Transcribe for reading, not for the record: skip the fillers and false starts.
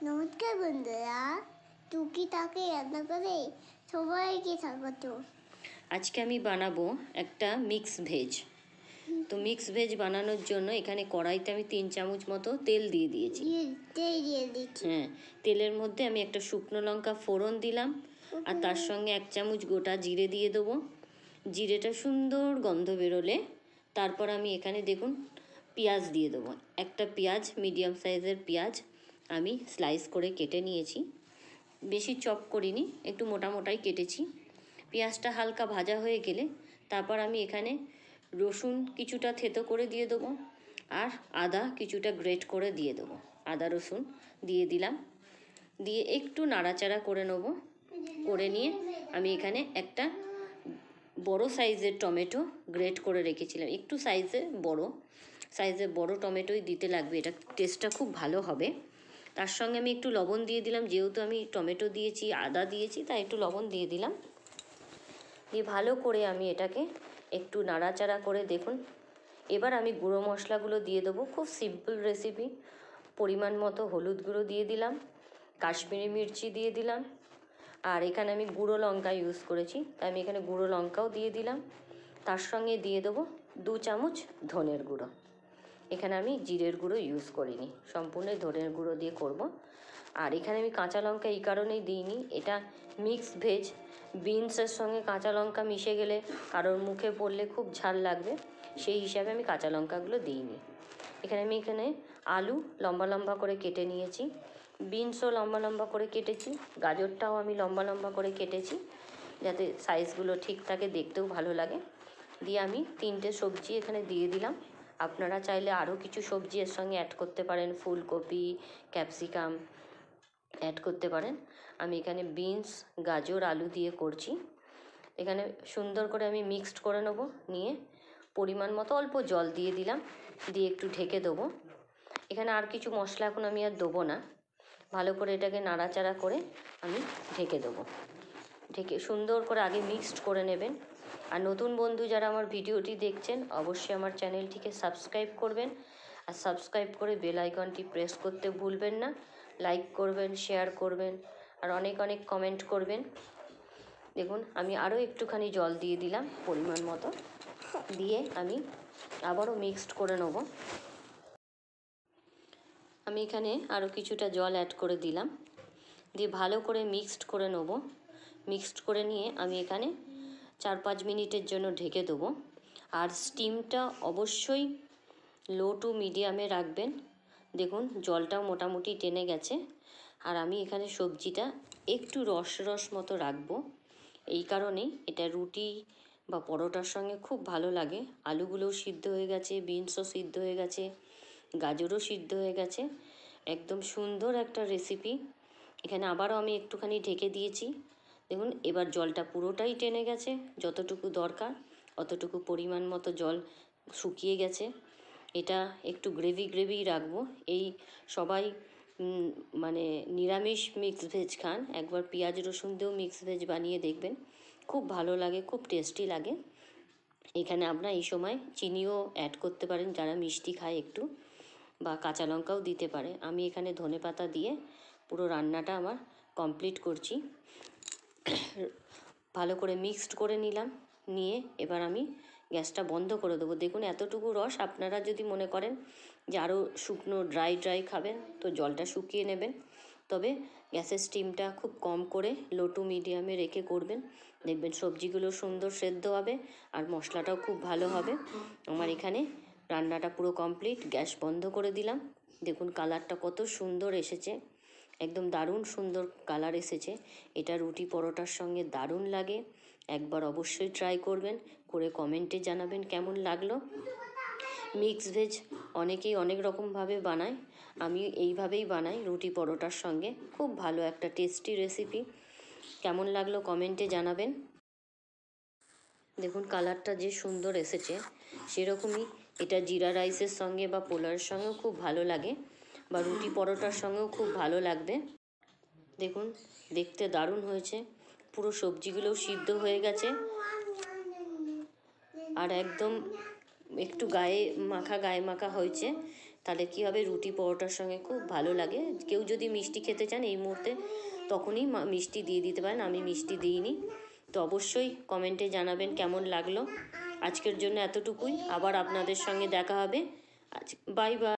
নমস্কার বন্ধুরা, টুকি তাকে রান্না করে সবাইকে স্বাগত। আজকে আমি বানাবো একটা মিক্স ভেজ। তো মিক্স ভেজ বানানোর জন্য এখানে কড়াইতে আমি 3 চামচ মতো তেল দিয়ে দিয়েছি। হ্যাঁ, তেলের মধ্যে আমি একটা শুকনো লঙ্কা ফোড়ন দিলাম, আর তার সঙ্গে 1 চামচ গোটা জিরে দিয়ে দেবো। জিরেটা সুন্দর গন্ধ বেরোলে তারপর আমি এখানে দেখুন পেঁয়াজ দিয়ে দেবো। একটা পেঁয়াজ, মিডিয়াম সাইজের পেঁয়াজ আমি স্লাইস করে কেটে নিয়েছি, বেশি চপ করিনি, একটু মোটা মোটাই কেটেছি। পেঁয়াজটা হালকা ভাজা হয়ে গেলে তারপর আমি এখানে রসুন কিছুটা থেতো করে দিয়ে দেবো, আর আদা কিছুটা গ্রেট করে দিয়ে দেবো। আদা রসুন দিয়ে দিলাম, দিয়ে একটু নাড়াচাড়া করে নেব। করে নিয়ে আমি এখানে একটা বড় সাইজের টমেটো গ্রেট করে রেখেছিলাম, একটু সাইজের বড় টমেটোই দিতে লাগবে, এটা টেস্টটা খুব ভালো হবে। তার সঙ্গে আমি একটু লবণ দিয়ে দিলাম, যেহেতু আমি টমেটো দিয়েছি, আদা দিয়েছি, তাই একটু লবণ দিয়ে দিলাম। দিয়ে ভালো করে আমি এটাকে একটু নাড়াচাড়া করে দেখুন। এবার আমি গুঁড়ো মশলাগুলো দিয়ে দেবো, খুব সিম্পল রেসিপি। পরিমাণ মতো হলুদ গুঁড়ো দিয়ে দিলাম, কাশ্মীরি মির্চি দিয়ে দিলাম, আর এখানে আমি গুঁড়ো লঙ্কা ইউজ করেছি, তাই আমি এখানে গুঁড়ো লঙ্কাও দিয়ে দিলাম। তার সঙ্গে দিয়ে দেবো 2 চামচ ধনের গুঁড়ো। এখানে আমি জিরের গুঁড়ো ইউজ করিনি, সম্পূর্ণ ধনের গুঁড়ো দিয়ে করব। আর এখানে আমি কাঁচা লঙ্কা এই কারণেই দিইনি, এটা মিক্স ভেজ, বিনসের সঙ্গে কাঁচা লঙ্কা মিশে গেলে কারোর মুখে পড়লে খুব ঝাল লাগবে, সেই হিসাবে আমি কাঁচা লঙ্কাগুলো দিইনি। এখানে আলু লম্বা লম্বা করে কেটে নিয়েছি, বিনসও লম্বা লম্বা করে কেটেছি, গাজরটাও আমি লম্বা লম্বা করে কেটেছি, যাতে সাইজগুলো ঠিক থাকে, দেখতেও ভালো লাগে। দিয়ে আমি 3টে সবজি এখানে দিয়ে দিলাম। আপনারা চাইলে আরও কিছু সবজি এর সঙ্গে অ্যাড করতে পারেন, ফুলকপি, ক্যাপসিকাম অ্যাড করতে পারেন। আমি এখানে বিনস, গাজর, আলু দিয়ে করছি। এখানে সুন্দর করে আমি মিক্সড করে নেব, নিয়ে পরিমাণ মতো অল্প জল দিয়ে দিলাম, দিয়ে একটু ঢেকে দেবো। এখানে আর কিছু মশলা এখন আমি আর দেবো না, ভালো করে এটাকে নাড়াচাড়া করে আমি ঢেকে দেবো। ঢেকে সুন্দর করে আগে মিক্সড করে নেবেন। আর নতুন বন্ধু যারা আমার ভিডিওটি দেখছেন, অবশ্যই আমার চ্যানেলটিকে সাবস্ক্রাইব করবেন, আর সাবস্ক্রাইব করে বেল আইকনটি প্রেস করতে ভুলবেন না। লাইক করবেন, শেয়ার করবেন, আর অনেক অনেক কমেন্ট করবেন। দেখুন আমি আরও একটুখানি জল দিয়ে দিলাম পরিমাণ মতো, দিয়ে আমি আবারও মিক্সড করে নেব। আমি এখানে আরও কিছুটা জল অ্যাড করে দিলাম, দিয়ে ভালো করে মিক্সড করে নেব। মিক্সড করে নিয়ে আমি এখানে 4-5 মিনিটের জন্য ঢেকে দেবো। আর স্টিমটা অবশ্যই লো টু মিডিয়ামে রাখবেন। দেখুন জলটাও মোটামুটি টেনে গেছে, আর আমি এখানে সবজিটা একটু রস মতো রাখবো, এই কারণেই এটা রুটি বা পরোটার সঙ্গে খুব ভালো লাগে। আলুগুলোও সিদ্ধ হয়ে গেছে, বিনসও সিদ্ধ হয়ে গেছে, গাজরও সিদ্ধ হয়ে গেছে, একদম সুন্দর একটা রেসিপি। এখানে আবারও আমি একটুখানি ঢেকে দিয়েছি। দেখুন এবার জলটা পুরোটাই টেনে গেছে, যতটুকু দরকার অতটুকু পরিমাণ মতো জল শুকিয়ে গেছে। এটা একটু গ্রেভি রাখবো। এই সবাই মানে নিরামিষ মিক্স ভেজ খান, একবার পেঁয়াজ রসুন দিয়েও মিক্স ভেজ বানিয়ে দেখবেন, খুব ভালো লাগে, খুব টেস্টি লাগে। এখানে আপনারা এই সময় চিনিও অ্যাড করতে পারেন যারা মিষ্টি খায় একটু, বা কাঁচা লঙ্কাও দিতে পারে। আমি এখানে ধনেপাতা দিয়ে পুরো রান্নাটা আমার কমপ্লিট করছি। ভালো করে মিক্সড করে নিলাম, নিয়ে এবার আমি গ্যাসটা বন্ধ করে দেবো। দেখুন এতটুকু রস, আপনারা যদি মনে করেন যে আরও শুকনো ড্রাই খাবেন তো জলটা শুকিয়ে নেবেন, তবে গ্যাসের স্টিমটা খুব কম করে লো টু মিডিয়ামে রেখে করবেন, দেখবেন সবজিগুলো সুন্দর সেদ্ধ হবে আর মশলাটাও খুব ভালো হবে। আমার এখানে রান্নাটা পুরো কমপ্লিট, গ্যাস বন্ধ করে দিলাম। দেখুন কালারটা কত সুন্দর এসেছে, একদম দারুণ সুন্দর কালার এসেছে। এটা রুটি পরোটার সঙ্গে দারুণ লাগে, একবার অবশ্যই ট্রাই করবেন, করে কমেন্টে জানাবেন কেমন লাগলো। মিক্স ভেজ অনেকেই অনেক রকমভাবে বানায়, আমি এইভাবেই বানাই রুটি পরোটার সঙ্গে, খুব ভালো একটা টেস্টি রেসিপি। কেমন লাগলো কমেন্টে জানাবেন। দেখুন কালারটা যে সুন্দর এসেছে, সেরকমই এটা জিরা রাইসের সঙ্গে বা পোলাওয়ের সঙ্গেও খুব ভালো লাগে, বা রুটি পরোটার সঙ্গেও খুব ভালো লাগবে। দেখুন দেখতে দারুণ হয়েছে, পুরো সবজিগুলোও সিদ্ধ হয়ে গেছে, আর একদম একটু গায়ে মাখা হয়েছে, তাহলে কী হবে, রুটি পরোটার সঙ্গে খুব ভালো লাগে। কেউ যদি মিষ্টি খেতে চান এই মুহূর্তে তখনই মিষ্টি দিয়ে দিতে পারেন, আমি মিষ্টি দিইনি। তো অবশ্যই কমেন্টে জানাবেন কেমন লাগলো। আজকের জন্য এতটুকুই, আবার আপনাদের সঙ্গে দেখা হবে। আজ বাই বাই।